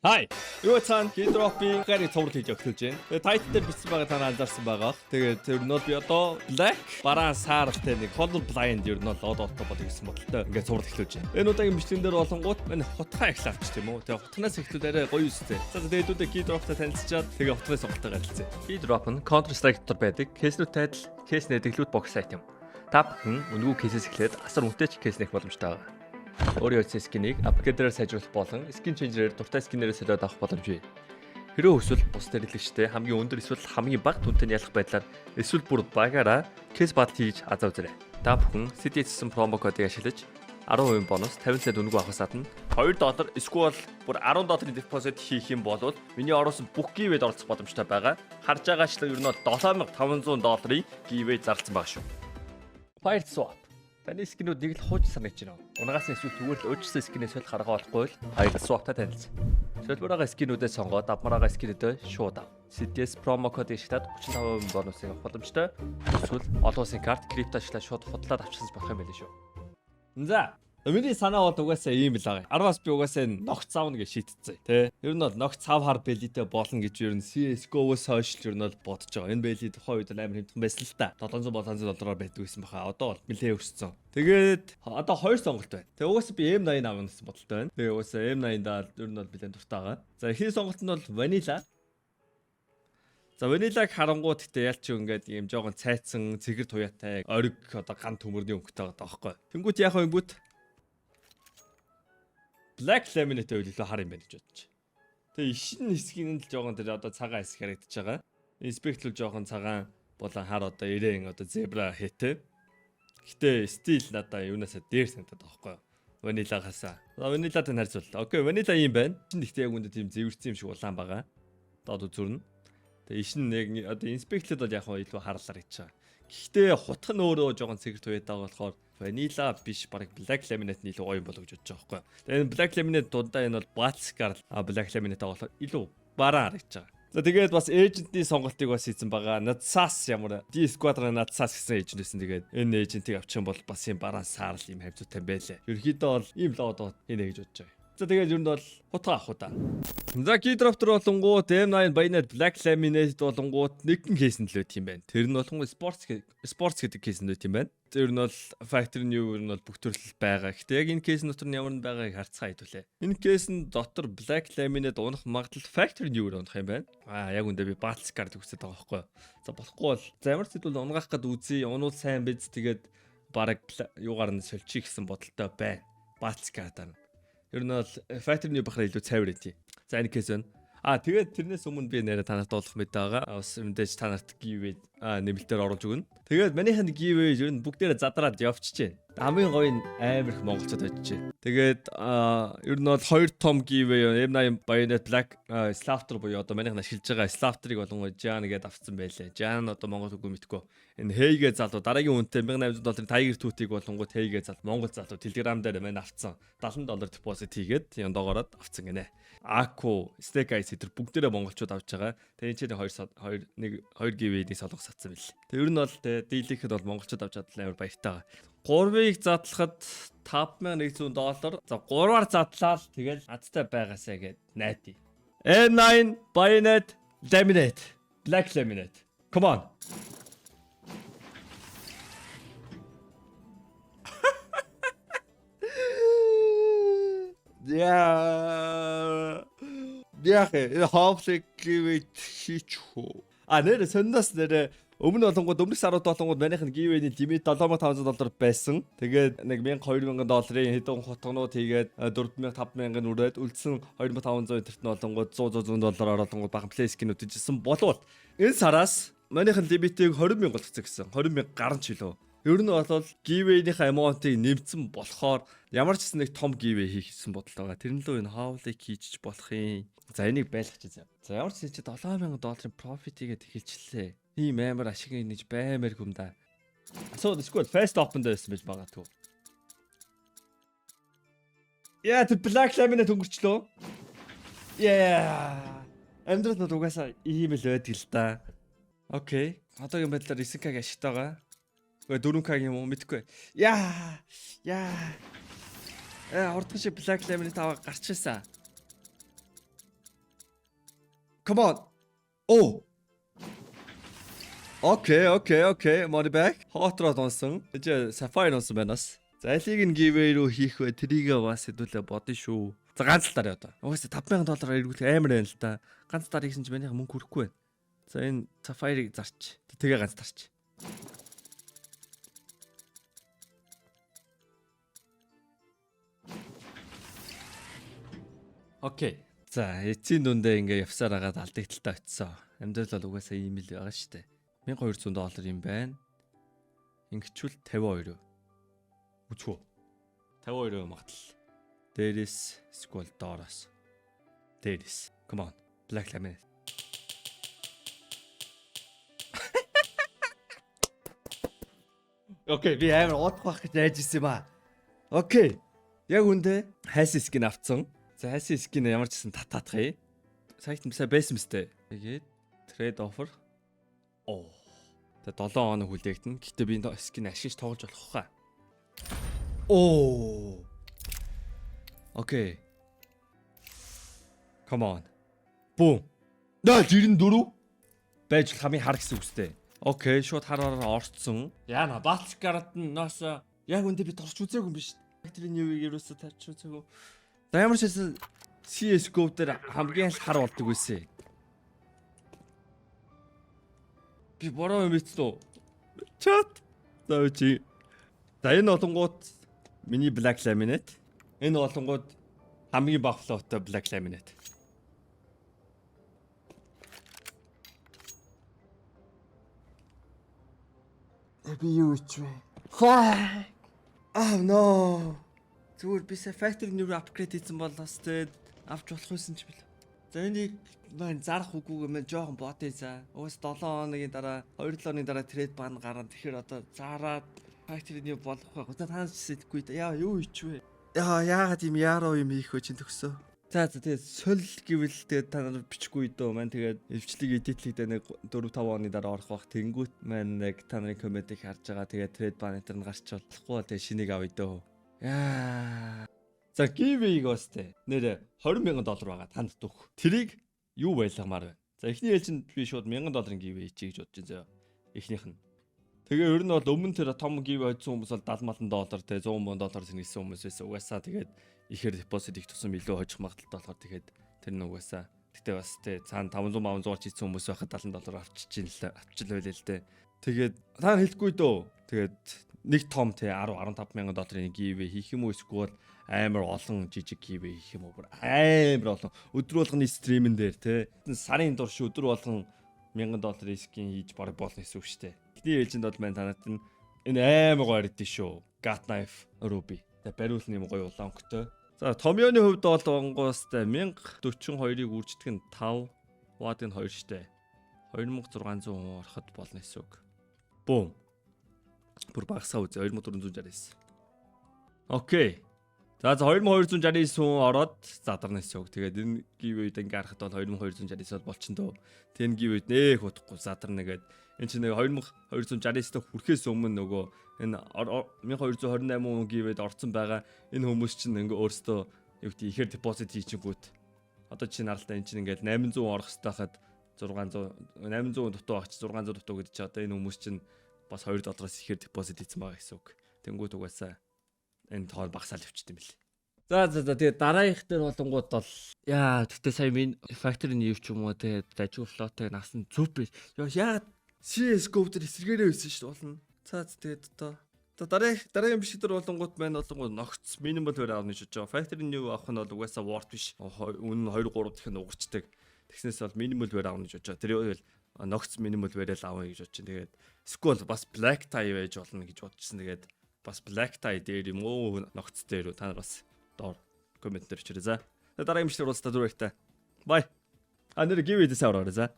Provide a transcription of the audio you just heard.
Хай. Юу цаана Keydrop-ийн гарыг цуврал хийж өгч байна. Тэгээ тайтл дээр бичсэн байгаа та анзаарсан байгаа. Тэгээд тэр нь бол би одоо Black Baran Saaralтай нэг Color Blind ер нь бол одоо бодог гэсэн бодолтой ингээд цуврал эхлүүлж байна. Энэ удаагийн бичлэгэн дээр болонгууд манай хутгаа их лавч тийм үү. Тэгээ хутгнаас эхлүүлээрэ гоё үстэй. За тэгээдүүдээ Keydrop-тай танилцчаад тэгээ хутгын сонголтоо гаргалцъя. Keydrop нь Counter Strike дотор байдаг кейснүүд тайтл, кейс нэдэглүүд бокс айтем. Та бүхэн үнэгүй кейсээс эхлээд асар үнэтэй кейс нэх боломжтой байгаа. Өөрийн утсан скинийг апгрейдерээр сайжруулах болон скин ченжерээр дуртай скинээрээ солиод авах боломжтой. Хэрэв эсвэл бус нэрлэгчтэй хамгийн өндөр эсвэл хамгийн бага түнтэй ялах байдлаар эсвэл бүр багаараа кейс батл хийж азаа үзээрэй. Та бүхэн CDS-сэн промо кодыг ашиглаж 10% бонус 50 цент үнэгүй авахсаад нь $2 эсвэл бүр $10 депозит хийх юм бол миний оруулсан бүх гивэд оролцох боломжтой байгаа. Харж байгаачлан ер нь $7500 гивэд зарласан байгаа шүү. Fire swap. Таны скинүүд нэг л хууч санаж байна. Унагаас эсвэл зүгээр л өөрчлөсөн скинээс л харгаа болохгүй л Fire swap-тай танилцсан. Шилбэрийн скинүүдээ сонгоод авмараа скинүүдээ шууд ав. CDS промо кодыг ашиглаад 35% бонусыг авах боломжтой. Эсвэл олон улсын карт крипто ашиглаад шууд худлаад авчирсаж болох юм байл шүү. За миний санаа бол угаасаа ийм л байгаа. 10-аас би угаасаа ногц цаавна гэж шийдчихсэн. Тэ. Ер нь бол ногц цаав хар бэлитэй болно гэж ер нь CS:GO-с хойш ер нь бол бодож байгаа. Энэ бэли тухайн үед амар хэмтэн байсан л та. $700-$700 байдаг байсан баха. Одоо бол нэлээ өссөн. Тэгээд одоо хоёр сонголт байна. Тэгээ угаасаа би M80 авах гэсэн бодолтой байна. Тэгээ угаасаа M80-даа ер нь бол нэлээд дуртай байгаа. За эхний сонголт нь бол Vanilla. За Vanilla-г харангуут гэхдээ ялч ингээд ийм жоохон цайцсан, цэгэр туяатай, ориг одоо ган төмөрний өнгөтэй байгаа байхгүй. Тэнгүүт яах вэ гүт? Black Laminate өөлөө хар юм байна гэж бодчих. Тэгээ ишин хэсгийн нь л жоохон тэр одоо цагаан хэсэг харагдаж байгаа. Inspect л жоохон цагаан болон хар одоо ирээн одоо zebra хэтэй. Гэтэ стил надаа юунасаа дээр санагдаад байгаа байхгүй. Vanilla-гасаа. Vanilla-тай харьцууллаа. Окей, Vanilla юм байна. Ишин ихтэй яг үндэ тийм зэвэрсэн юм шиг улаан байгаа. Одоо зүрнэ. Тэгээ ишин яг одоо inspect-лд бол яг илүү харлаар гэж байгаа. Гэхдээ хутх нь өөрөө жоохон цэгэр туяатай болохоор Vanilla биш баг Black Laminate-ний илүү гоё юм болоо гэж бодож байгаа байхгүй. Тэгээ энэ Black Laminate дундаа энэ бол Batskar Black Laminate болохоор илүү бараа харагдаж байгаа. За тэгээд бас agent-ийн сонголтыг бас хийсэн байгаа. Nadsas ямар D-Squadron Nadsas гэсэн agent байсан. Тэгээд энэ agent-ийг авчих юм бол бас юм бараа саарл юм хавцуутай байлаа. Ерөнхийдөө бол ийм л одоо хийнэ гэж бодож байгаа. За тэгээд ер нь бол хутга авах удаа. За Keydrop төр болонгууд M9 Bayonet Black Laminate болонгууд нэгэн кейс нь л байт юм байна. Тэр нь болонгууд sports гэдэг кейс нь байт юм байна. Тэр нь бол factory new ер нь бол бүх төрөл байгаа. Гэтэ яг энэ кейс дотор нь ямар нь байгааг харцгаа хэдүүлээ. Энэ кейс нь дотор Black Laminate унах магадлал factory new унах юм байна. Яг үндэ би Batskar төгсөд байгаа байхгүй. За болохгүй бол за ямар ч зүйл унгаах гээд үзье. Унуул сайн биз тэгээд бараг юугаар нь сольчих гэсэн бодолтой байна. Batskar даа. Ер нь бол factory new бахараа илүү цайвар өгье. За энэ кейс байна. Тэгээд тэрнээс өмнө би нэрээ танарт дуулах мэт байгаа. Бас мэдээж танарт giveaway нэмэлтээр оруулж өгнө. Тэгээд манийханд giveaway ер нь бүгдээрээ задраад явчихжээ. Хамгийн гоё нь амар их монголчууд очижээ. Тэгээд ер нь бол хоёр том giveaway M8 Bayonet Black Slaughter буюу одоо манийх нь ашиглаж байгаа Slaughter-ыг болон Jan гэдээ авцсан байлээ. Jan одоо монгол үгүй мэдгүй. Энэ Hey-гээ залуу дараагийн үнэтэй $1800 Tiger Tooth-ыг болонгууд Hey-гээ залуу монгол залуу Telegram дээр маань авцсан. $70 deposit хийгээд яндоогороод авцсан гинэ. Aku, Snake Eyes тэр бүгдээрээ монголчууд авч байгаа. Тэгээ энэ хоёр giveaway-ийг солонгос сатсан бил. Тэг ер нь бол дийлийнхэд бол монголчууд авч чадлаа амар баяртай байгаа. 3-ыг задлахад $5100. За 3-аар задлаа л тэгэл азтай байгаасаа гэд найдаа. M9 Bayonet Laminate Black Laminate. Come on. Энэ хоолыг гівэд хийчихв. Нэр сондоос нэр өмнө болонгууд өмнөх сарууд болонгууд манийх нь гівэний лимит $7500 байсан. Тэгээд нэг $1000-ын хэдэн хутгнууд хийгээд 4000 5000-ын үрээд үлдсэн $2500 тэрт нь болонгууд $100 оролонгууд бахан плей скинүүд хийжсэн болвол энэ сараас манийх нь лимитийг 20000 болгоцсон гэсэн. 20000 гарan ч билүү. Ер нь бол giveaway-ийнхаа amount-ыг нэмсэн болохоор ямар ч нэг том giveaway хийхсэн бодол байгаа. Тэр нь л энэ хаавлыг хийж болох юм. За энийг байлгах чи. За ямар ч зүйл $7000 profit-игээд эхэлчихлээ. Ийм амар ашиг нэж баймаар хүм да. Асууд эсвэл fast open байсан байж магадгүй. Яа тэр Black Laminate өнгөрчлөө. Амьдрал нь угаасаа ийм л байдаг л да. Окей. Одоогийн байдлаар 9K ашигтай байгаа. 4K юм уу мэдэхгүй. Урдхан шиг Black Laminate аваа гарч ирсэн. Come on. Oh. Окей. Money back. Hot rod онсон. Тэгэж Sapphire онсон байна бас. За алийг нь giveaway руу хийх бай. Трийг бас хэдүүлээ бодно шүү. За ганц л дараа одоо. Угаасаа $5,000 эргүүлэх амар байна л да. Ганц дараа хийсэн чинь манайха мөнгө хүрэхгүй байна. За энэ Sapphire-ыг зарч. Тэгээ ганц тарч. Окей. За эцсийн дүндээ ингээ явсаар агаад алдагталтай очисон. Амьдрал бол угаасаа ийм л байгаа шүү дээ. $1200 юм байна. Ингэчүүл 52. Үчгөө. 52 магтал. Дээрээс сквал доороос. Дээрээс. Come on. Black lemon. Окей, би амар удах гэж найж ирсэн юм аа. Окей. Яг үндэ хайс скин авцсан. За хайс скин ямар ч гэсэн татаадах юм. Сайт мсаа байсан мэт. Тэгээд trade offer. Оо. Тэгээ 7 хоног хүлээгдэнэ. Гэтэ би скин ашигч тоглож болох хаа. Оо. Окей. Come on. Boom. 94 байж хамгийн хар гэсэн үгтэй. Окей, шууд хараараа орцсон. Яна Балчгард нь ноос яг үндэ би торч үзээгүй юм биш. Факторийн юу ерөөсө тарч үзээгүй. За ямар ч хэлсэн CS:GO дээр хамгийн хар болдог байсан. Би бороо юм битсэн үү? Чат. За чи. За энэ олонгууд миний Black Laminate. Энэ олонгууд хамгийн баг флоутай Black Laminate. Би юу ичвэ? Fuck. Oh no. Зүгээр би factory new upgrade хийсэн болоос тэгээд авч болох байсан ч бил. За энийг маань зарах үгүй юм жоохон бодъё за. Уус 7 хоногийн дараа 2-7 хоногийн дараа трейд бан гарна. Тэгэхээр одоо зараад factory new болох байх. За танаас хэлэхгүй да. Яа юу ичвэ? Яагаад юм яруу юм хийх вэ чинь төгсөө. За тэгээд соль гэвэл тэгээд та нар бичихгүй дөө маань тэгээд эвчлэг эдитлэгдээ нэг 4-5 оны дараа орох бах тэнгүүт маань нэг та нарын комментиг харж байгаа тэгээд трейд бан энэ гарч болохгүй тэгээд шинийг авъя дөө. Яа. За giveaway-г бастэй. Нэр $20,000 байгаа танд дөх. Тэрийг юу байлгамаар байна. За эхний ээлжинд би шууд $1,000 giveaway хийе гэж бодож байна зөө. Эхнийх нь. Тэгээ ер нь бол өмнө тэр том giveaway хийсэн хүмүүс бол $70,000 те $100,000 сэнгэсэн хүмүүс байсан. Угаасаа тэгээд ихээр депозит их тусам илүү хожих магадaltaй болохоор тэгээд тэр нь угаасаа гэтээ бас те цаана $500,000 хийсэн хүмүүс байхад $70 авчил байлээ л дээ. Тэгээд та хэлэхгүй дөө. Тэгээд нэг том те $10-15,000 giveaway хийх юм уу эсвэл амар олон жижиг giveaway хийх юм уу? Амар олон өдөр болгоны стримэн дээр те сарын турш өдөр болгон $1,000 скин хийж бараг болно гэсэн үг шүү дээ. Эхний ээлжинд бол маань танад энэ амар гоё ирдэ шүү. Gat knife Ruby. Тэгээ бариулна юм гоё улаанхтай. За Томьёны хувьд бол онгоостай 1042-ыг үрждэг нь 5, Watt нь 2 штэ. 2600 ороход болно гэсэн үг. Бум. Бүр багсаа үзье 2469. Окей. За 2269 ороод задарна гэсэн үг. Тэгээд энэ giveaway-д ингээ харахад бол 2269 бол болчихно дөө. Тэн giveaway-д нэх утахгүй задарна гэдэг. Энд чинь нэг 2269-д хүрэхээс өмнө нөгөө энэ 1228 giveaway-д орсон байгаа энэ хүмүүс чинь ингээ өөрсдөө юу гэдэг ихээр депозит хийчихгүүт. Одоо чинь харалтаа энэ чинь ингээ 800 орох хэрэгтэй хахад 800 дутуу авч 600 дутуу гэдэг чинь одоо энэ хүмүүс чинь бас $2-оос ихээр депозит хийсэн байгаа гэсэн үг. Тэнгүүд угаасаа энэ тоон багсаал явчихсан юм бэл. За тэгээд дараагийнх дээр болонгууд бол яа тэгтээ сая минь factory new ч юм уу тэгээд ажиг флотыг насан зүв биш. Яагаад CS:GO дээр эсэргээрээ байсан шүү дээ болно. Тэгээд одоо дараагийн биш дээр болонгууд маань болонгууд ногц minimal wear авах гэж бодож байгаа. Factory new авах нь бол угаасаа word биш. Үнэн 2 3 дахин угарчдаг. Тэгснээс бол minimal wear авах гэж бодож байгаа. Тэр үйл ногц minimal wear-эл авах гэж бодож байна. Тэгээд skull бас black tie байж болно гэж бодчихсон. Тэгээд бас black tie дээр юм уу ногц дээр та нар бас доор коммент дээр чирээ за. Дараагийн бичлэг уулзтаа дүрхтэй. Бай. Нэр giveaway-д савраа за.